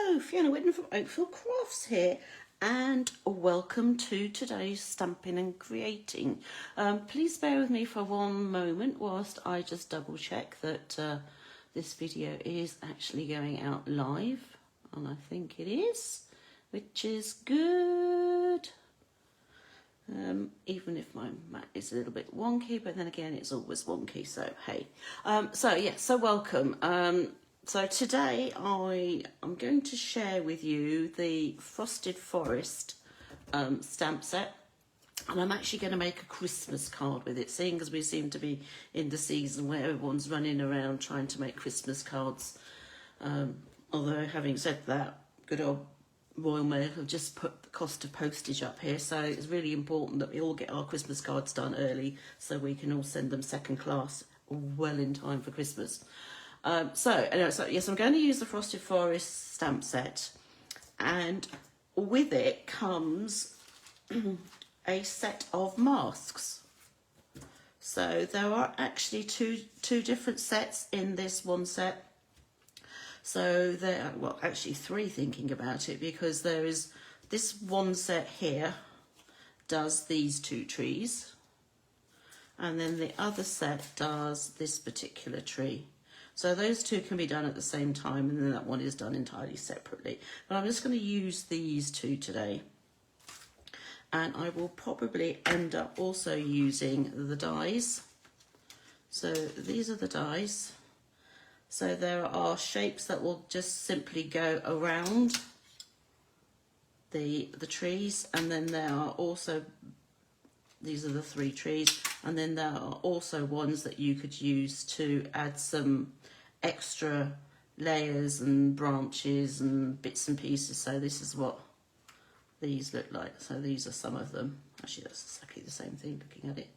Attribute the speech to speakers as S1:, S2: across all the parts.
S1: Hello, Fiona Whitten from Oakfield Crafts here, and welcome to today's Stamping and Creating. Please bear with me for one moment whilst I just double check that this video is actually going out live, and I think it is, which is good. Even if my Mac is a little bit wonky, but then again it's always wonky, so hey. So welcome. So today I'm going to share with you the Frosted Forest stamp set, and I'm actually going to make a Christmas card with it, seeing as we seem to be in the season where everyone's running around trying to make Christmas cards. Although having said that, good old Royal Mail have just put the cost of postage up here, so it's really important that we all get our Christmas cards done early so we can all send them second class well in time for Christmas. Yes, I'm going to use the Frosted Forest stamp set, and with it comes a set of masks. So there are actually two different sets in this one set. So there are, well, actually three thinking about it, because there is this one set here does these two trees, and then the other set does this particular tree. So those two can be done at the same time, and then that one is done entirely separately. But I'm just going to use these two today. And I will probably end up also using the dies. So these are the dies. So there are shapes that will just simply go around the trees, and then there are also, these are the three trees, and then there are also ones that you could use to add some extra layers and branches and bits and pieces. So this is what these look like. So these are some of them. Actually, that's exactly the same thing looking at it.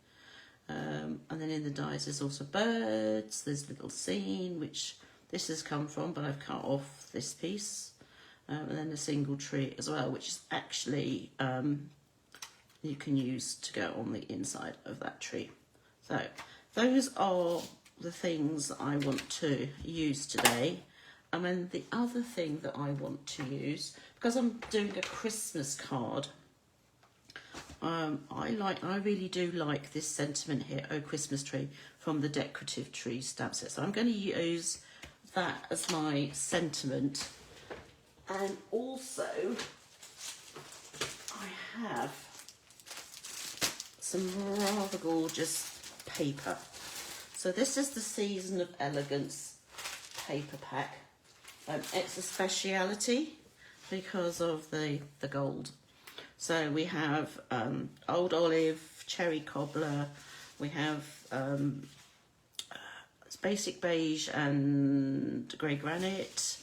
S1: And then in the dies there's also birds, there's a little scene, which this has come from, but I've cut off this piece. And then a single tree as well, which is actually you can use to go on the inside of that tree. So those are the things I want to use today. And then the other thing that I want to use, because I'm doing a Christmas card, I really do like this sentiment here, "Oh Christmas Tree," from the Decorative Tree stamp set. So I'm going to use that as my sentiment. And also I have some rather gorgeous paper. So this is the Season of Elegance paper pack. It's a speciality because of the gold. So we have Old Olive, Cherry Cobbler, we have Basic Beige and Grey Granite,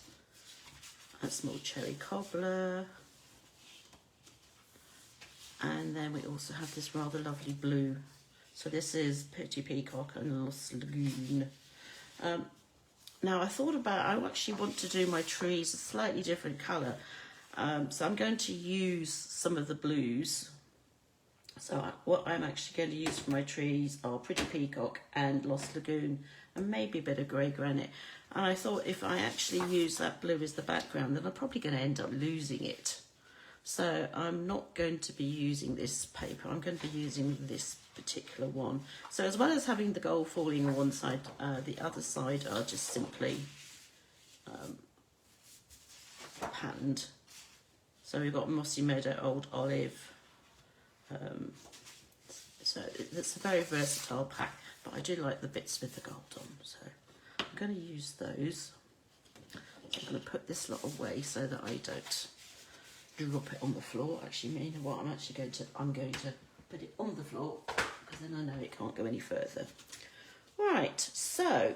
S1: a small Cherry Cobbler, and then we also have this rather lovely blue. So this is Pretty Peacock and Lost Lagoon. Now I actually want to do my trees a slightly different colour. So I'm going to use some of the blues. So what I'm actually going to use for my trees are Pretty Peacock and Lost Lagoon, and maybe a bit of Grey Granite. And I thought if I actually use that blue as the background, then I'm probably going to end up losing it. So I'm not going to be using this paper, I'm going to be using this particular one. So as well as having the gold falling on one side, the other side are just simply patterned. So we've got Mossy Meadow, Old Olive. So it's a very versatile pack, but I do like the bits with the gold on. So I'm going to use those. So I'm going to put this lot away so that I don't drop it on the floor. Actually, you know what? I'm going to put it on the floor, because then I know it can't go any further. Right, so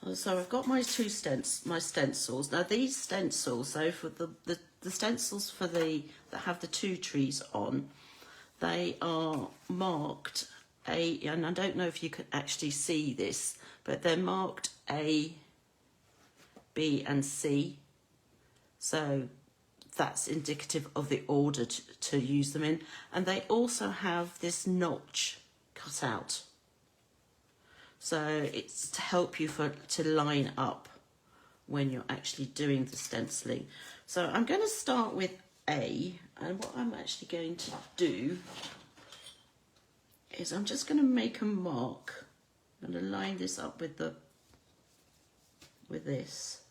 S1: I've got my stencils. Now these stencils, so for the stencils that have the two trees on, they are marked and I don't know if you can actually see this, but they're marked A, B and C. So that's indicative of the order to use them in. And they also have this notch cut out. So it's to help you to line up when you're actually doing the stenciling. So I'm going to start with A, and what I'm actually going to do is I'm just going to make a mark. I'm going to line this up with this,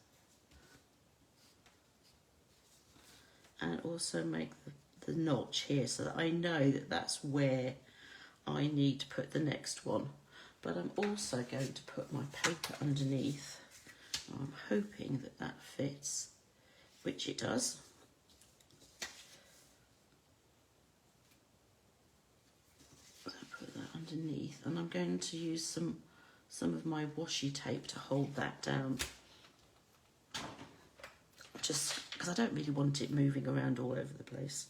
S1: and also make the notch here so that I know that that's where I need to put the next one. But I'm also going to put my paper underneath. I'm hoping that that fits, which it does. So put that underneath, and I'm going to use some of my washi tape to hold that down. Just because I don't really want it moving around all over the place.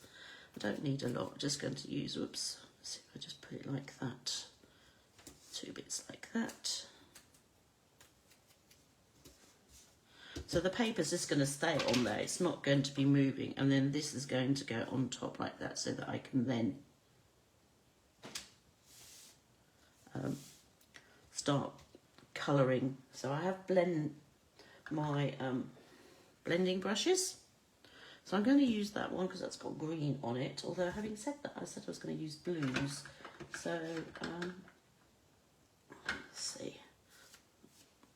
S1: I don't need a lot. I'm just going to use, whoops, let's see if I just put it like that. 2 bits like that. So the paper's just going to stay on there, it's not going to be moving, and then this is going to go on top like that so that I can then start colouring. So I have my blending brushes. So I'm going to use that one because that's got green on it, although having said that, I said I was going to use blues. So let's see,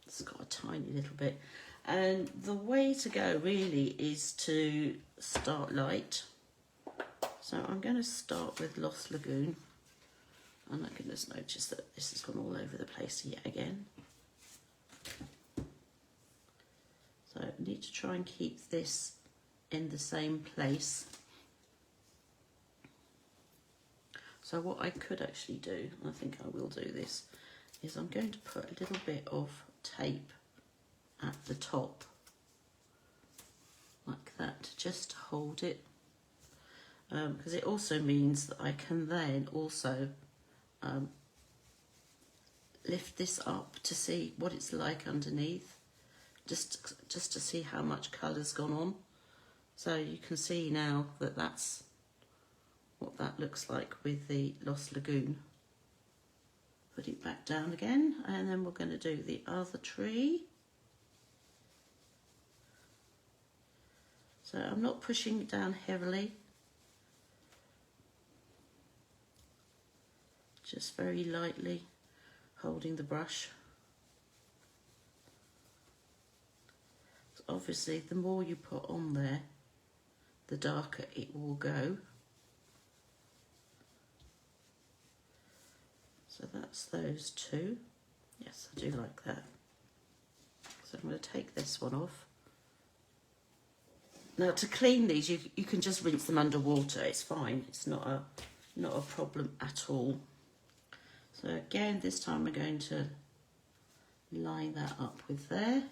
S1: it's got a tiny little bit. And the way to go really is to start light. So I'm going to start with Lost Lagoon. And I can just notice that this has gone all over the place yet again. So I need to try and keep this in the same place. So what I could actually do, and I think I will do this, is I'm going to put a little bit of tape at the top like that, just to hold it, because it also means that I can then also lift this up to see what it's like underneath, just to see how much colour's gone on. So you can see now that that's what that looks like with the Lost Lagoon. Put it back down again, and then we're going to do the other tree. So I'm not pushing it down heavily, just very lightly holding the brush. So obviously the more you put on there, the darker it will go. So that's those two. Yes, I do like that. So I'm going to take this one off. Now to clean these, you can just rinse them under water. It's fine. It's not a problem at all. So again, this time we're going to line that up with there.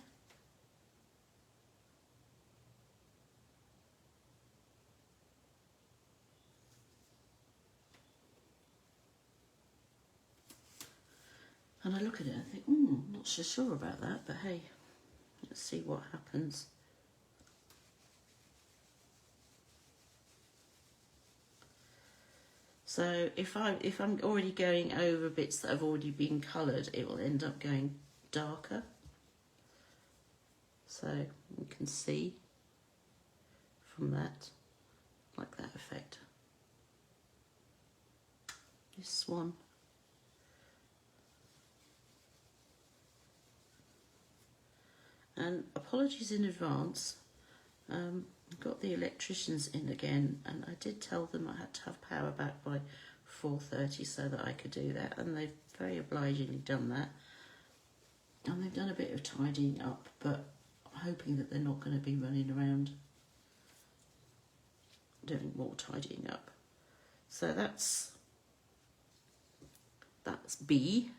S1: And I look at it and think, not so sure about that, but hey, let's see what happens. So if I'm already going over bits that have already been coloured, it will end up going darker. So you can see from that, like that effect. This one. And apologies in advance. Got the electricians in again, and I did tell them I had to have power back by 4:30 so that I could do that, and they've very obligingly done that. And they've done a bit of tidying up, but I'm hoping that they're not going to be running around doing more tidying up. So that's B.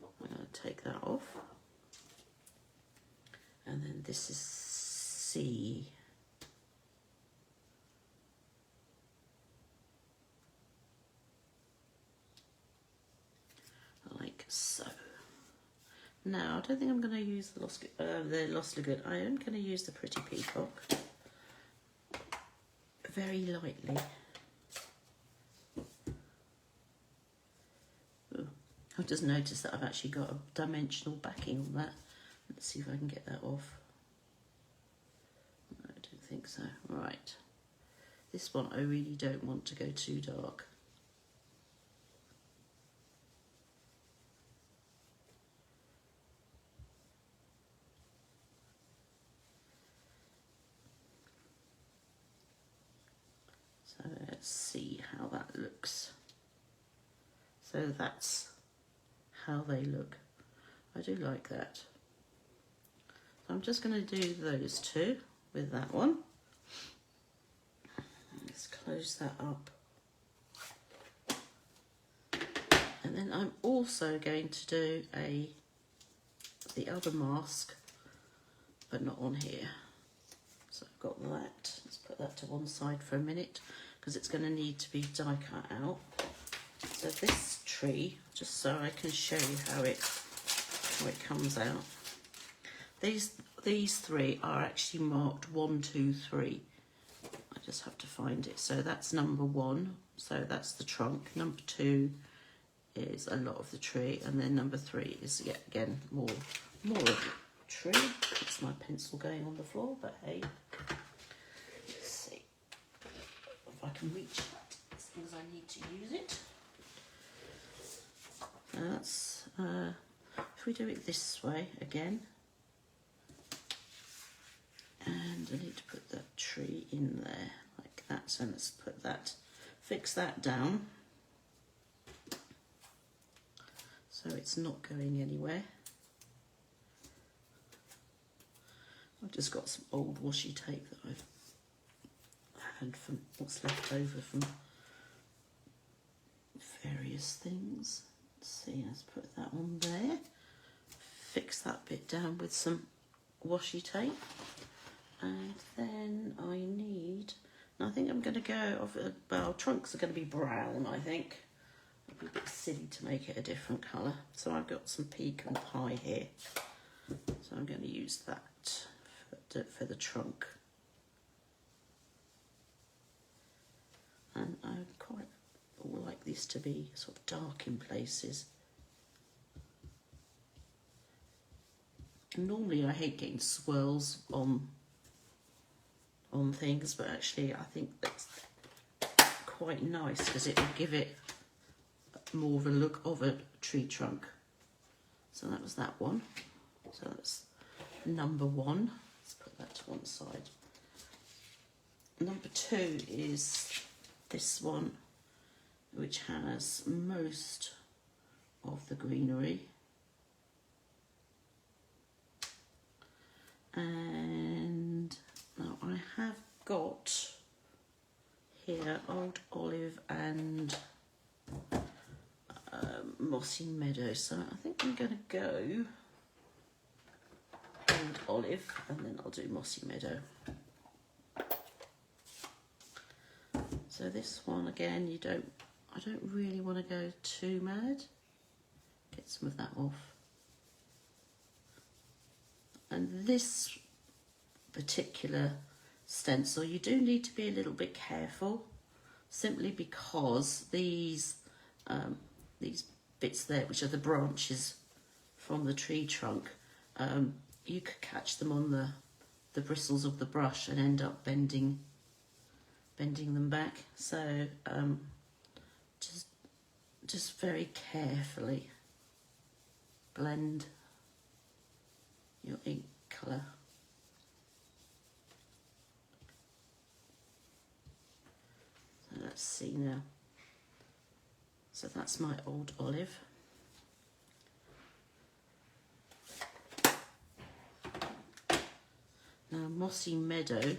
S1: I'm going to take that off. And then this is C. Like so. Now, I don't think I'm going to use the Lost Lagoon. I am going to use the Pretty Peacock. Very lightly. Ooh, I've just noticed that I've actually got a dimensional backing on that. Let's see if I can get that off. No, I don't think so. Right. This one I really don't want to go too dark. So let's see how that looks. So that's how they look. I do like that. So I'm just going to do those two with that one. Let's close that up. And then I'm also going to do the other mask, but not on here. So I've got that. Let's put that to one side for a minute because it's going to need to be die cut out. So this tree, just so I can show you how it comes out. These three are actually marked 1, 2, 3. I just have to find it. So that's number 1. So that's the trunk. Number 2 is a lot of the tree, and then number 3 is yet again more of the tree. That's my pencil going on the floor, but hey, let's see if I can reach it as long as I need to use it. That's if we do it this way again, and I need to put that tree in there like that. So let's put that, fix that down so it's not going anywhere. I've just got some old washi tape that I've had from what's left over from various things. Let's see, let's put that on there. Fix that bit down with some washi tape. And then I need, and I think I'm going to go, well, trunks are going to be brown, I think. It'd be a bit silly to make it a different colour. So I've got some pecan pie here. So I'm going to use that for the trunk. And I quite like this to be sort of dark in places. Normally I hate getting swirls on things, but actually I think that's quite nice because it will give it more of a look of a tree trunk. So that was that one. So that's number 1. Let's put that to one side. Number 2 is this one, which has most of the greenery. And now I have got here Old Olive and Mossy Meadow. So I think I'm going to go Old Olive and then I'll do Mossy Meadow. So this one again, I don't really want to go too mad. Get some of that off. And this particular stencil, you do need to be a little bit careful, simply because these bits there, which are the branches from the tree trunk, you could catch them on the bristles of the brush and end up bending them back. So just very carefully blend your ink colour. So let's see now. So that's my Old Olive. Now Mossy Meadow.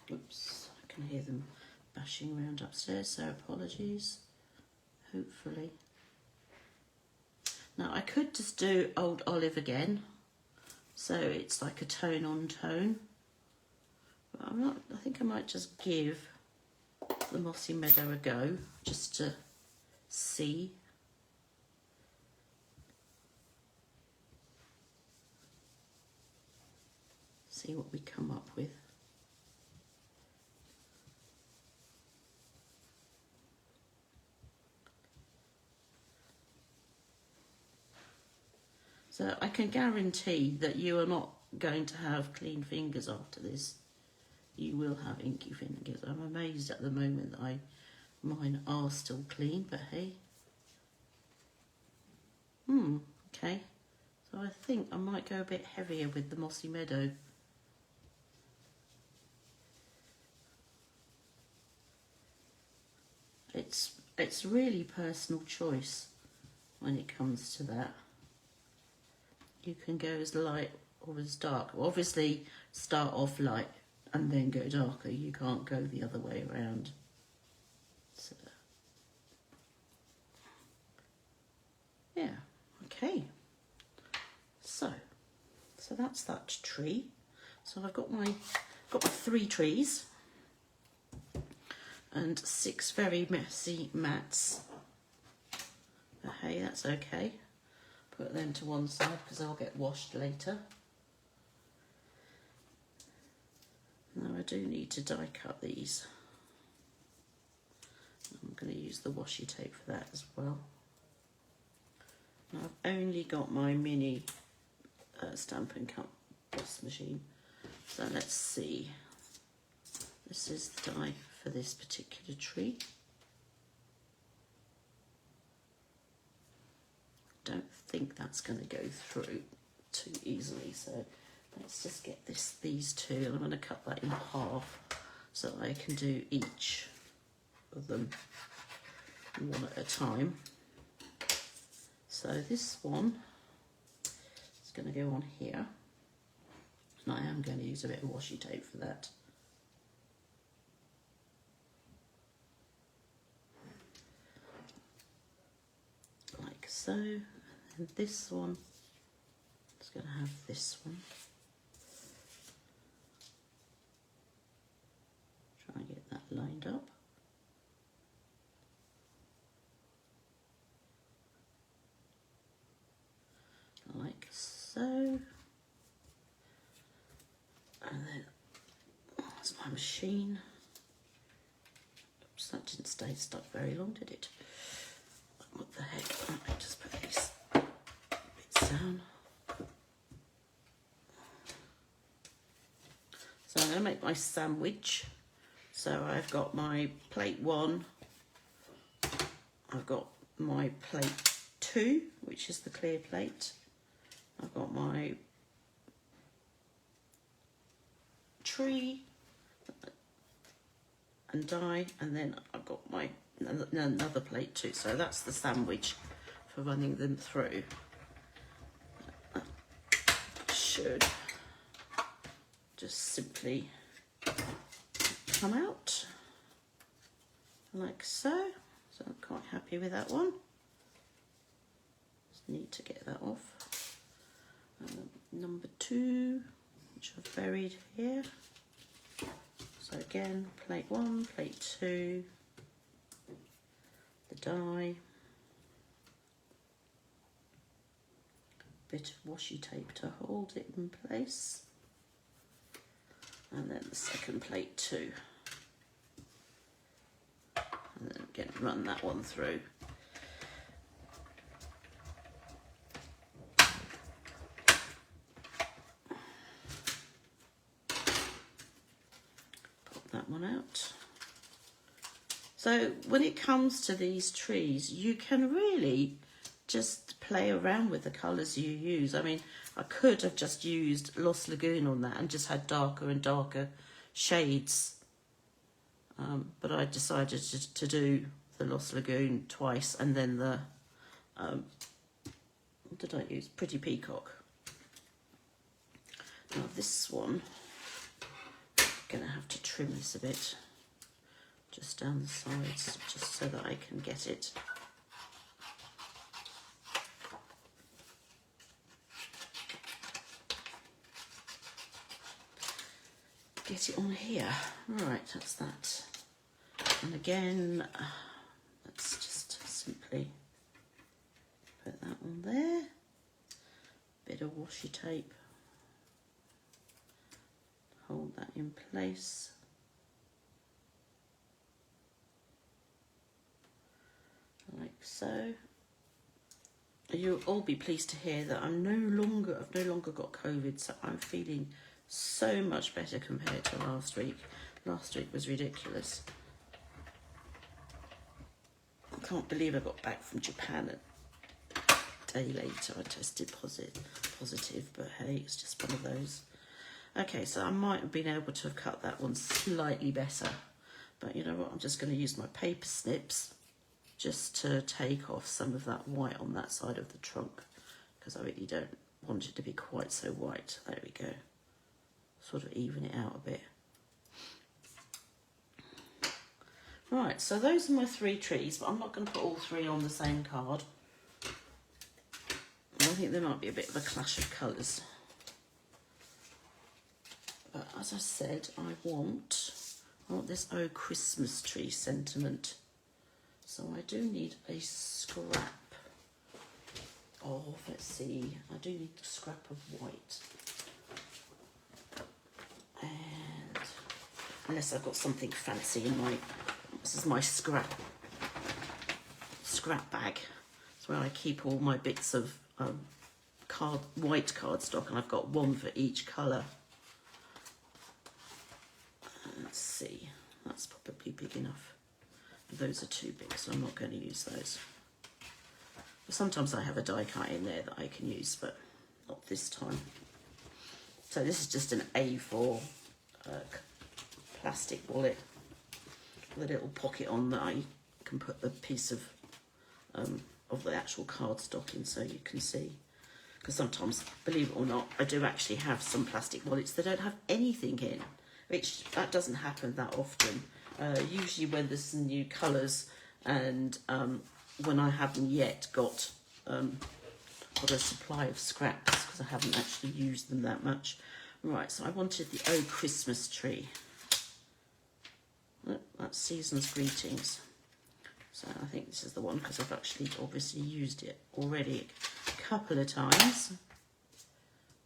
S1: Oops, I can hear them bashing around upstairs, so apologies. Hopefully. Now I could just do Old Olive again, so it's like a tone on tone. But I'm not. I think I might just give the Mossy Meadow a go, just to see. See what we come up with. So I can guarantee that you are not going to have clean fingers after this. You will have inky fingers. I'm amazed at the moment that mine are still clean, but hey. Okay. So I think I might go a bit heavier with the Mossy Meadow. It's really personal choice when it comes to that. You can go as light or as dark. Obviously, start off light and then go darker. You can't go the other way around. So, yeah, okay. So that's that tree. So I've got my 3 trees and 6 very messy mats. But hey, that's okay. Put them to one side because they'll get washed later. Now I do need to die cut these. I'm going to use the washi tape for that as well. Now I've only got my mini Stamp and Cut press machine. So let's see. This is the die for this particular tree. Don't think that's going to go through too easily, so let's just get these 2, and I'm going to cut that in half so that I can do each of them one at a time. So this one is going to go on here, and I am going to use a bit of washi tape for that. Like so. And this one is going to have this one. Try and get that lined up. Like so. And then that's my machine. Oops, that didn't stay stuck very long, did it? What the heck? Let me just put these bits down. So I'm going to make my sandwich. So I've got my plate 1. I've got my plate 2, which is the clear plate. I've got my tree and die, and then I've got my another plate too. So that's the sandwich for running them through. That should just simply come out like so. So I'm quite happy with that one. Just need to get that off. Number 2, which I've buried here. So again, plate 1, plate 2, the die, bit of washi tape to hold it in place, and then the second plate 2. And then again, run that one through. That one out. So when it comes to these trees, you can really just play around with the colours you use. I mean, I could have just used Lost Lagoon on that and just had darker and darker shades, but I decided to do the Lost Lagoon twice, and then the what did I use? Pretty Peacock. Now this one, going to have to trim this a bit, just down the sides, just so that I can get it. Get it on here. Right, that's that. And again, let's just simply put that on there. Bit of washi tape. Hold that in place. Like so. you'll all be pleased to hear that I've no longer got COVID, so I'm feeling so much better compared to last week. Last week was ridiculous. I can't believe I got back from Japan a day later. I tested positive, but hey, it's just one of those. Okay, so I might have been able to have cut that one slightly better, but you know what? I'm just going to use my paper snips just to take off some of that white on that side of the trunk, because I really don't want it to be quite so white. There we go. Sort of even it out a bit. Right, so those are my 3 trees, but I'm not going to put all 3 on the same card. I think there might be a bit of a clash of colours. But as I said, I want this Oh Christmas tree sentiment. So I do need a scrap of, let's see, I do need a scrap of white. And unless I've got something fancy in my, this is my scrap bag. It's where I keep all my bits of white cardstock, and I've got one for each colour. Let's see, that's probably big enough. Those are too big, so I'm not going to use those. But sometimes I have a die cut in there that I can use, but not this time. So this is just an A4 plastic wallet with a little pocket on that I can put the piece of the actual cardstock in, so you can see. Because sometimes, believe it or not, I do actually have some plastic wallets that don't have anything in, which that doesn't happen that often. Usually when there's some new colours, and when I haven't yet got a supply of scraps, because I haven't actually used them that much. Right, so I wanted the Oh Christmas tree. Oh, that's Season's Greetings. So I think this is the one, because I've actually obviously used it already a couple of times. I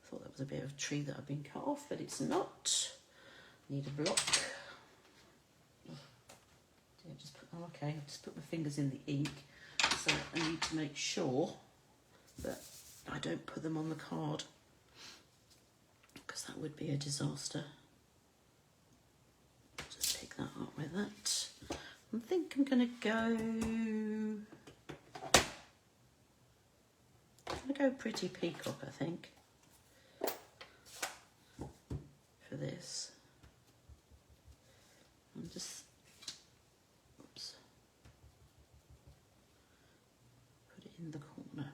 S1: thought that was a bit of a tree that had been cut off, but it's not. Need a block. Okay, I'll just put my fingers in the ink, so I need to make sure that I don't put them on the card, because that would be a disaster. Just pick that up with that. I think I'm going to go pretty peacock, I think, for this. I'm just, oops, put it in the corner,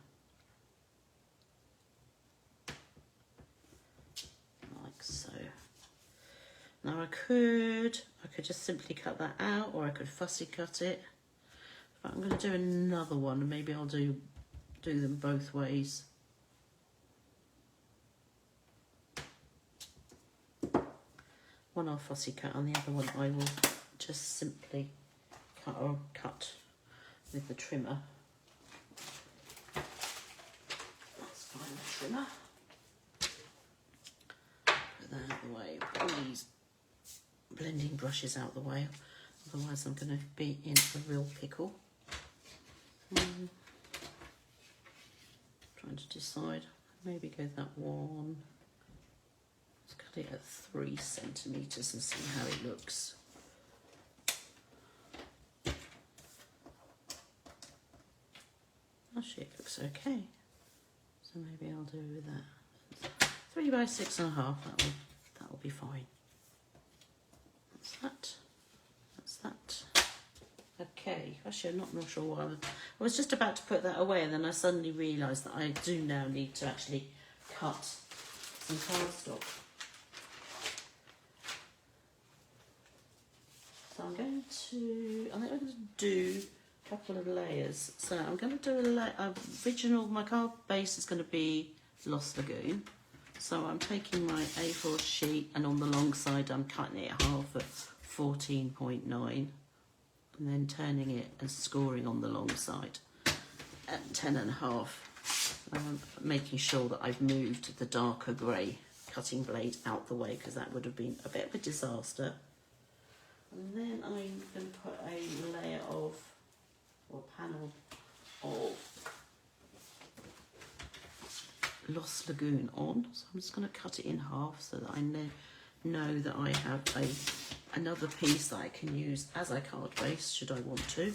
S1: like so. Now I could just simply cut that out, or I could fussy cut it. But I'm going to do another one, and maybe I'll do them both ways. One I'll fussy cut, and the other one I will just simply cut with the trimmer. Let's find the trimmer. Put that out of the way. Put all these blending brushes out the way, otherwise I'm going to be in a real pickle. Trying to decide, maybe go that one. Let's cut it at 3 centimetres and see how it looks. Actually, it looks okay. So maybe I'll do with that. 3 by 6.5. That'll be fine. That's that. That's that. Okay. Actually, I'm not sure why I was just about to put that away, and then I suddenly realised that I do now need to actually cut some cardstock. So I think I'm going to do a couple of layers. So I'm going to do my card base is going to be Lost Lagoon. So I'm taking my A4 sheet, and on the long side I'm cutting it half at 14.9, and then turning it and scoring on the long side at 10.5. Making sure that I've moved the darker grey cutting blade out the way, because that would have been a bit of a disaster. And then I'm going to put a layer of, or panel of Lost Lagoon on. So I'm just going to cut it in half so that I know that I have another piece that I can use as a card base should I want to.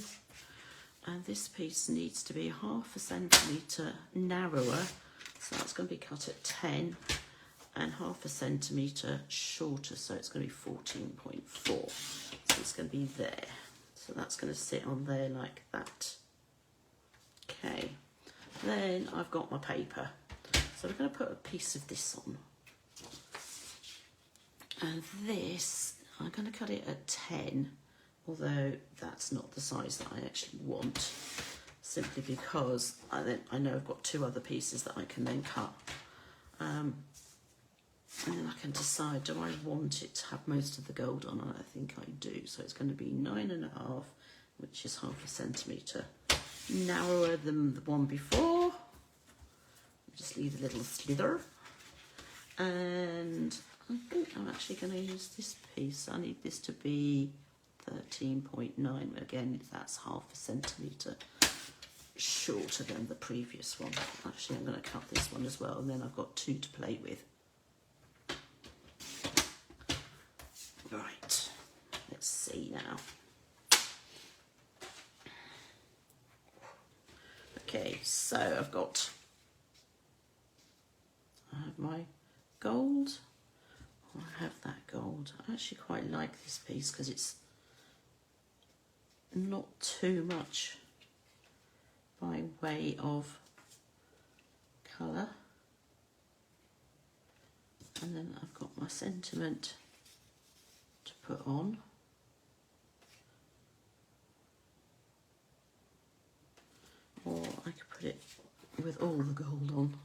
S1: And this piece needs to be 1/2 centimetre narrower, so that's going to be cut at 10, and 1/2 centimetre shorter, so it's going to be 14.4. So it's going to be there. So that's going to sit on there like that. Okay, then I've got my paper. So we're going to put a piece of this on. And this, I'm going to cut it at 10, although that's not the size that I actually want, simply because I know I've got 2 other pieces that I can then cut. And then I can decide, do I want it to have most of the gold on? And I think I do. So it's going to be 9.5, which is 1/2 centimetre narrower than the one before. Just leave a little slither. And I think I'm actually going to use this piece. I need this to be 13.9. Again, that's 1/2 centimetre shorter than the previous one. Actually, I'm going to cut this one as well, and then I've got 2 to play with. Right, let's see now. Okay, so I have my gold. I have that gold. I actually quite like this piece because it's not too much by way of colour. And then I've got my sentiment to put on. Or I could put it with all the gold on.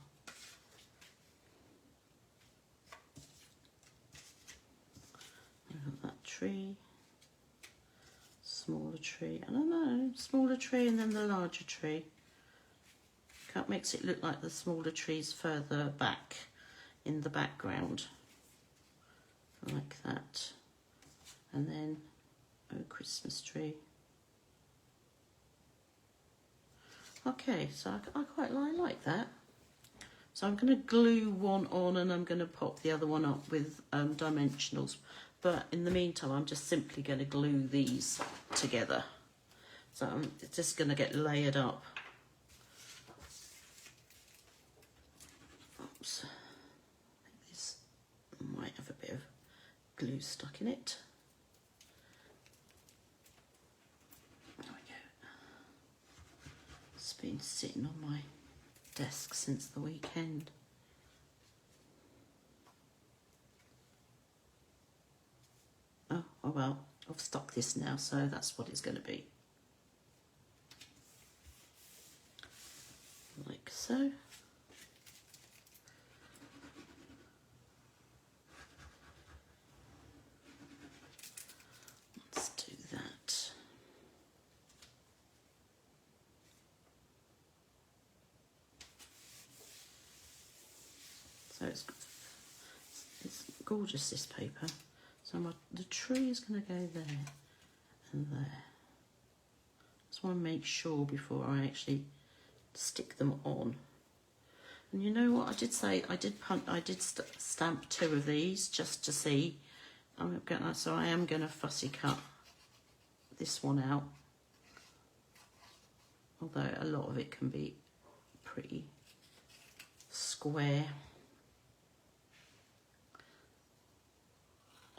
S1: I've got that tree, smaller tree, I don't know, smaller tree and then the larger tree. That makes it look like the smaller tree's further back in the background, like that. And then, oh, Christmas tree. Okay, so I quite like that. So I'm going to glue one on and I'm going to pop the other one up with dimensionals. But in the meantime, I'm just simply going to glue these together. So I'm just going to get layered up. Oops. I think this might have a bit of glue stuck in it. It's been sitting on my desk since the weekend. Oh well, I've stuck this now, so that's what it's going to be. Like so. Let's do that. So it's gorgeous, this paper. So the tree is going to go there and there. Just want to make sure before I actually stick them on. And you know what I did say? I did stamp 2 of these just to see. So I am going to fussy cut this one out. Although a lot of it can be pretty square.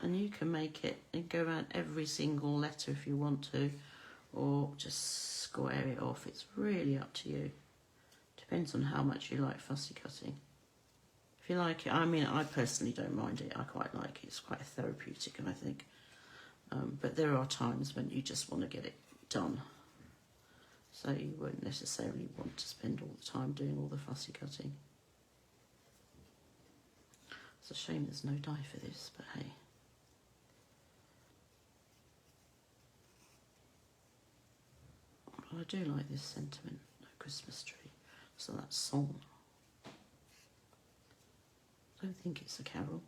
S1: And you can make it and go around every single letter if you want to, or just square it off. It's really up to you. Depends on how much you like fussy cutting. If you like it, I mean, I personally don't mind it. I quite like it. It's quite therapeutic, I think. But there are times when you just want to get it done. So you won't necessarily want to spend all the time doing all the fussy cutting. It's a shame there's no die for this, but hey. But I do like this sentiment, no Christmas tree. So that's song. I don't think it's a carol.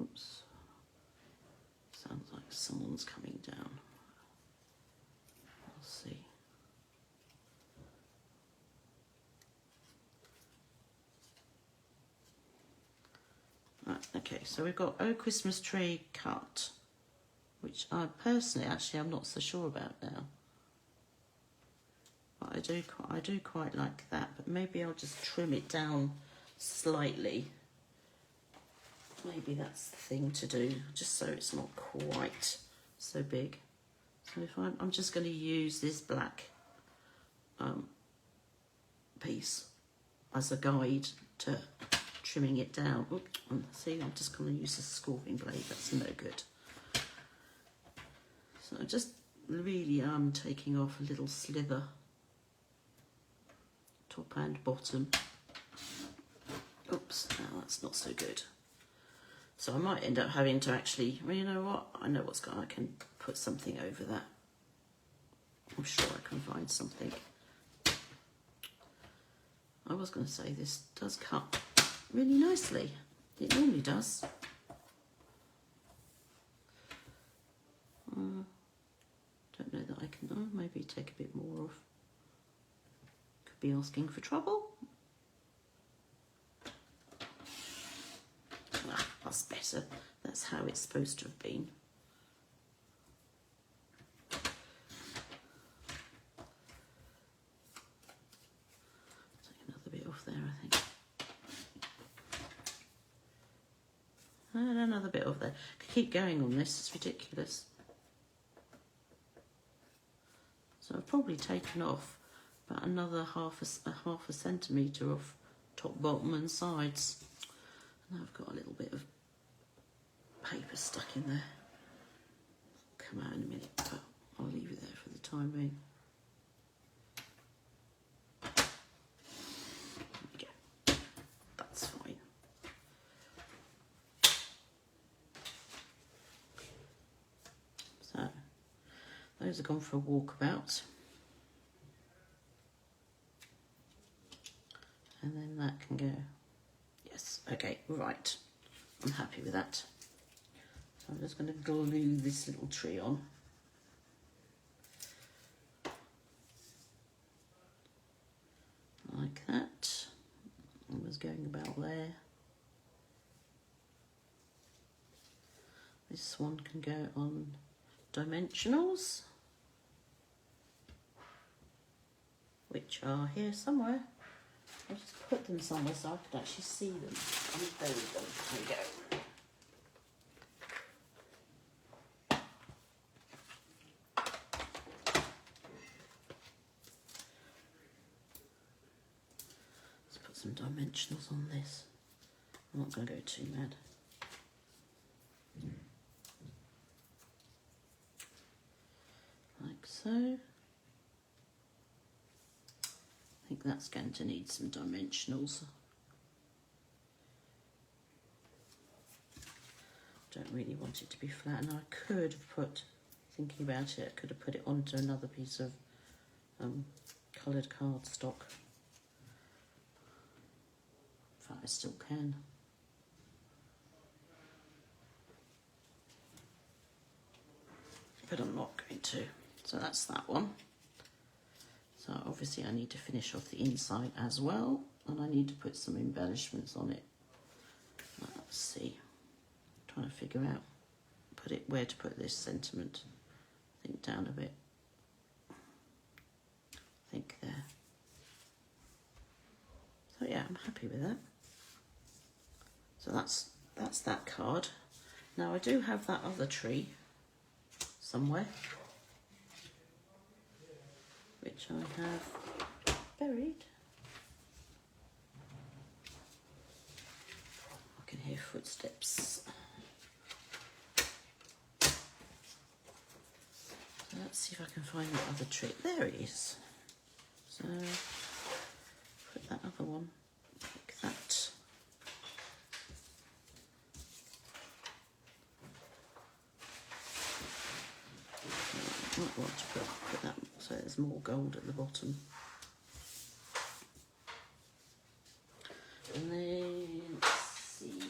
S1: Oops. Sounds like someone's coming down. We'll see. Okay, so we've got Oh Christmas Tree cut, which I personally, actually, I'm not so sure about now. But I do quite like that, but maybe I'll just trim it down slightly. Maybe that's the thing to do, just so it's not quite so big. So if I'm just going to use this black piece as a guide to trimming it down. Oops, see, I'm just going to use a scorpion blade, that's no good. So I just really am taking off a little slither, top and bottom. Oops, now that's not so good. So I might end up having to actually, well, you know what, I know what's going on, I can put something over that. I'm sure I can find something. I was going to say this does cut really nicely. It normally does. Don't know that I can, oh, maybe take a bit more off. Could be asking for trouble. Ah, that's better. That's how it's supposed to have been. Take another bit off there, I think. And another bit off there. Could keep going on this, it's ridiculous. So I've probably taken off about another half a centimetre off top, bottom and sides. And I've got a little bit of paper stuck in there. It'll come out in a minute, but I'll leave it there for the time being. There we go. That's fine. So those have gone for a walkabout. And then that can go. Yes, okay, right. I'm happy with that. So I'm just going to glue this little tree on. Like that. I was going about there. This one can go on dimensionals, which are here somewhere. I'll just put them somewhere so I can actually see them. There we go. There we go. Let's put some dimensionals on this. I'm not going to go too mad. Like so. I think that's going to need some dimensionals. Don't really want it to be flat, and I could have put, thinking about it, I could have put it onto another piece of coloured cardstock. In fact, I still can. But I'm not going to. So that's that one. So obviously I need to finish off the inside as well, and I need to put some embellishments on it. Let's see, I'm trying to figure out where to put this sentiment. I think down a bit. I think there. So yeah, I'm happy with that. So that's that card. Now I do have that other tree somewhere, which I have buried. I can hear footsteps. So let's see if I can find the other tree. There it is. So put that other one like that. I might want to put that so there's more gold at the bottom. And then, let's see.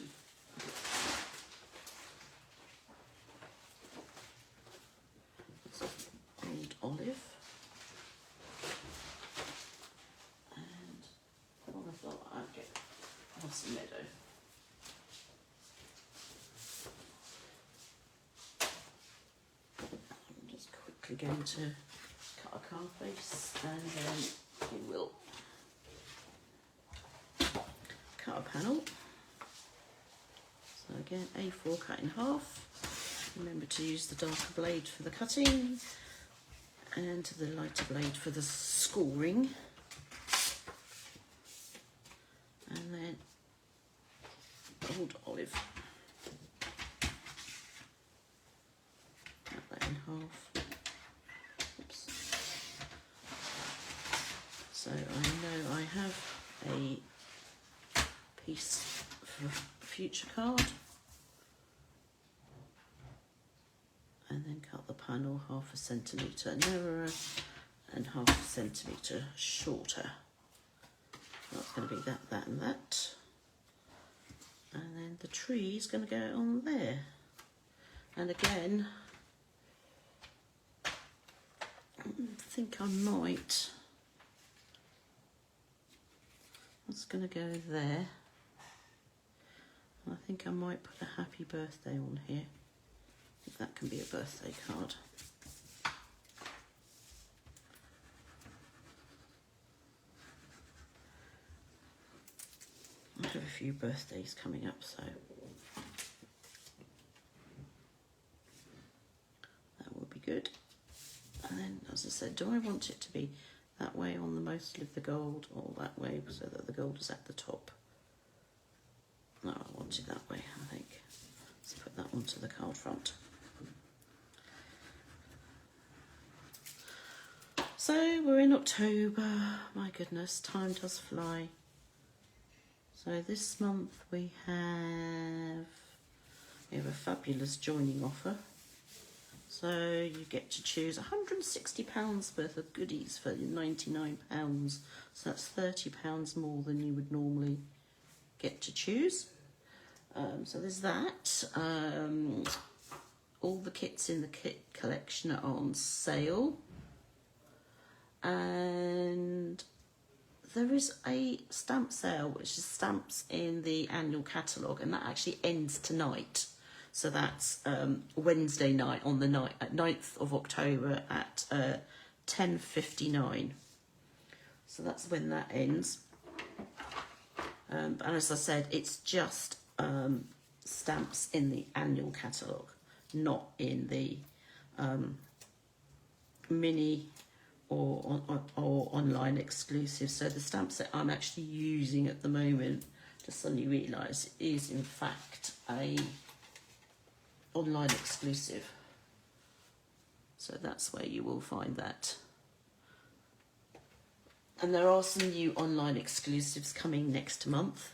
S1: It's old olive. And I thought I'd get mossy meadow. going to cut a card face, and then we will cut a panel. So again, A4 cut in half. Remember to use the darker blade for the cutting and the lighter blade for the scoring. And then old olive. Cut that in half. Oops. So I know I have a piece for a future card. And then cut the panel 1/2 centimetre narrower and 1/2 centimetre shorter. That's going to be that, that and that. And then the tree is going to go on there. And again, I think I might, that's going to go there. I think I might put a happy birthday on here. I think that can be a birthday card. I have a few birthdays coming up, so that will be good. And then, as I said, do I want it to be that way on the mostly of the gold, or that way so that the gold is at the top? No, I want it that way, I think. Let's put that onto the card front. So we're in October. My goodness, time does fly. So this month we have a fabulous joining offer. So you get to choose £160 worth of goodies for £99. So that's £30 more than you would normally get to choose. So there's that. All the kits in the kit collection are on sale. And there is a stamp sale, which is stamps in the annual catalogue, and that actually ends tonight. So that's Wednesday night, on the 9th of October at 10:59. So that's when that ends. And as I said, it's just stamps in the annual catalogue, not in the mini or online exclusive. So the stamps that I'm actually using at the moment, to suddenly realise, is in fact a online exclusive. So that's where you will find that. And there are some new online exclusives coming next month.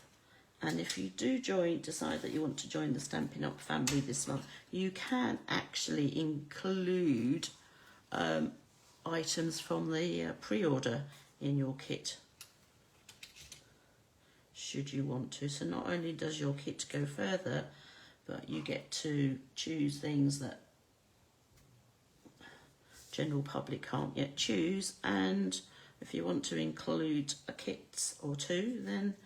S1: And if you do decide that you want to join the Stampin' Up family this month, you can actually include items from the pre-order in your kit, should you want to. So not only does your kit go further, but you get to choose things that general public can't yet choose. And if you want to include a kit or two, then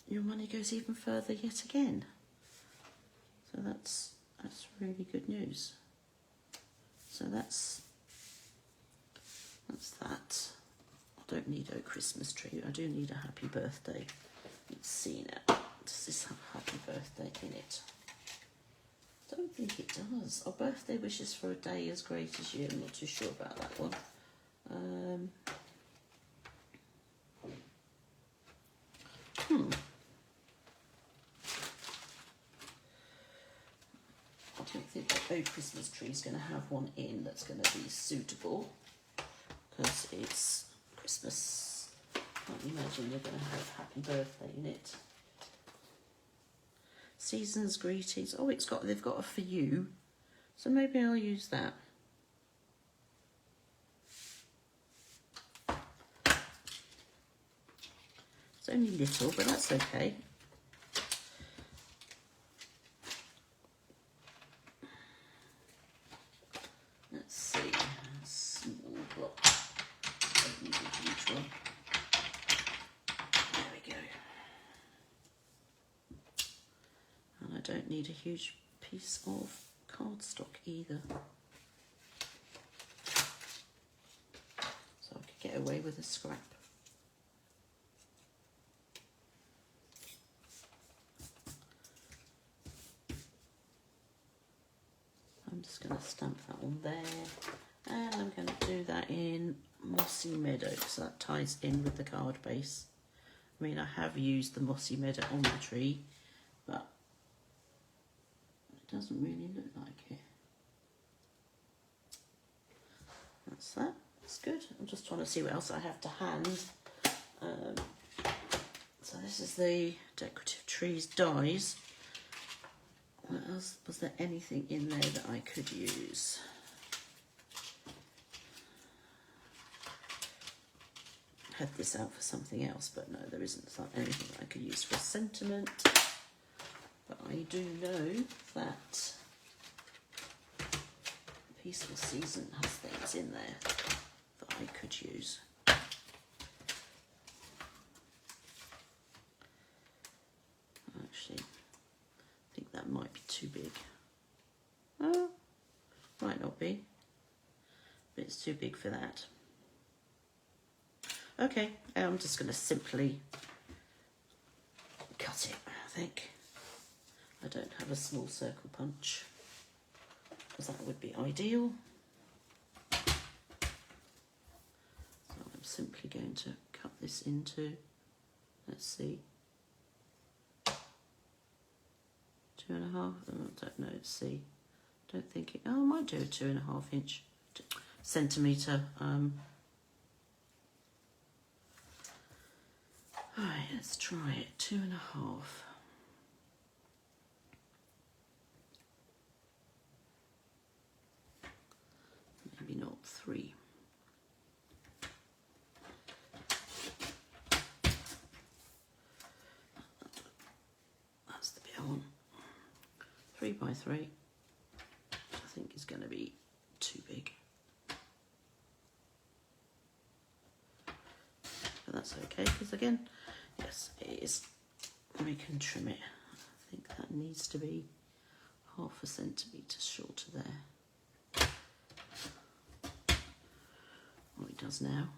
S1: your money goes even further yet again. So that's really good news. So that's that. I don't need a Christmas tree. I do need a happy birthday. Let's see now. Does this have happy birthday in it? I don't think it does. Or birthday wishes for a day as great as you. I'm not too sure about that one. I don't think that old Christmas tree is going to have one in that's going to be suitable, because it's Christmas. I can't imagine you're going to have happy birthday in it. Season's greetings. Oh, they've got a for you, so maybe I'll use that. It's only little, but that's okay. Let's see, a small block. Don't need a huge one. There we go. And I don't need a huge piece of cardstock either. away with a scrap. I'm just going to stamp that on there, and I'm going to do that in Mossy Meadow because that ties in with the card base. I mean, I have used the Mossy Meadow on the tree, but it doesn't really look like it. That's that. That's good. I'm just trying to see what else I have to hand. So this is the Decorative Trees dies. What else? Was there anything in there that I could use? I had this out for something else, but no, there isn't anything I could use for a sentiment. But I do know that Peaceful Season has things in there that I could use. Actually, I think that might be too big. Oh, might not be, but it's too big for that. Okay, I'm just going to simply cut it, I think. I don't have a small circle punch, because that would be ideal. So I'm simply going to cut this into, let's see, 2.5, I don't know, let's see. Don't think it, oh, I might do a 2.5 inch centimetre. Alright, let's try it, 2.5. Maybe not 3. That's the bit I want. 3 by 3, which I think is going to be too big. But that's okay, because again, yes, it is. We can trim it. I think that needs to be 0.5 centimetre shorter there. What it does now.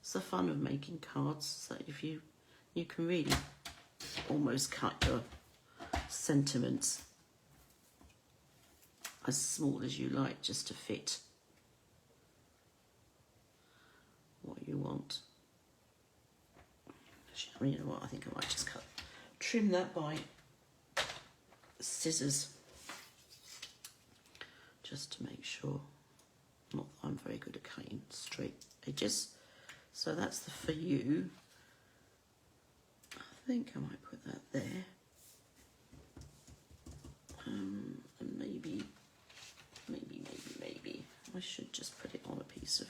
S1: It's the fun of making cards, so if you can really almost cut your sentiments as small as you like, just to fit what you want. I mean, you know what, I think I might just trim that by scissors, just to make sure. Not that I'm very good at cutting straight edges. So that's the for you. I think I might put that there. And maybe I should just put it on a piece of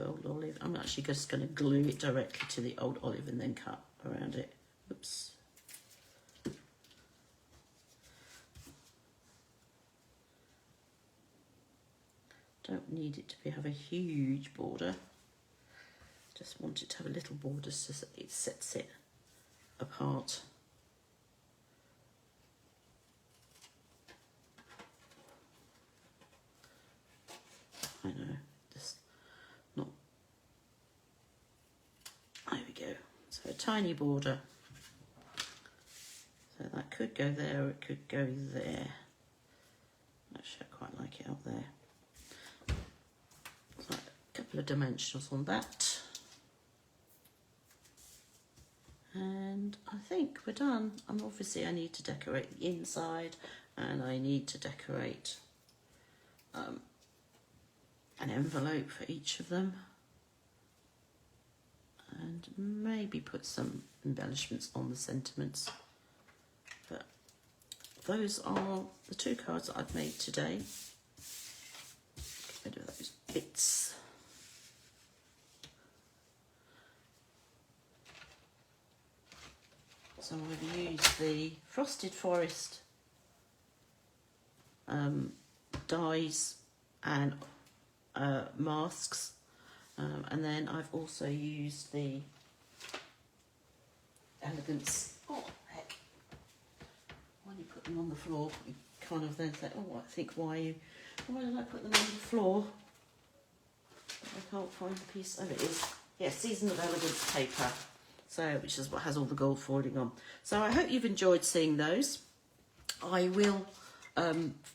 S1: old olive. I'm actually just going to glue it directly to the old olive and then cut around it. Oops. Don't need it to have a huge border. Just want it to have a little border so that it sets it apart. I know, just not. There we go. So a tiny border. So that could go there, or it could go there. Actually, I quite like it up there. So a couple of dimensionals on that. And I think we're done. Obviously I need to decorate the inside, and I need to decorate an envelope for each of them, and maybe put some embellishments on the sentiments. But those are the 2 cards that I've made today. Get rid of those bits. So I've used the Frosted Forest dies and masks, and then I've also used the Elegance them on the floor, you kind of then say, oh, I think why did I put them on the floor? I can't find the piece. Oh, it is. Yeah, Season of Elegance paper. So, which is what has all the gold foiling on. So I hope you've enjoyed seeing those. I will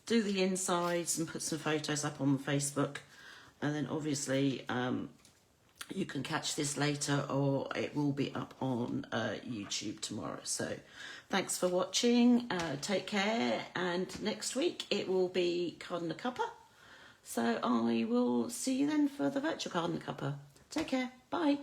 S1: do the insides and put some photos up on Facebook. And then obviously you can catch this later, or it will be up on YouTube tomorrow. So thanks for watching. Take care. And next week it will be Card and a Cuppa. So I will see you then for the virtual Card and a Cuppa. Take care. Bye.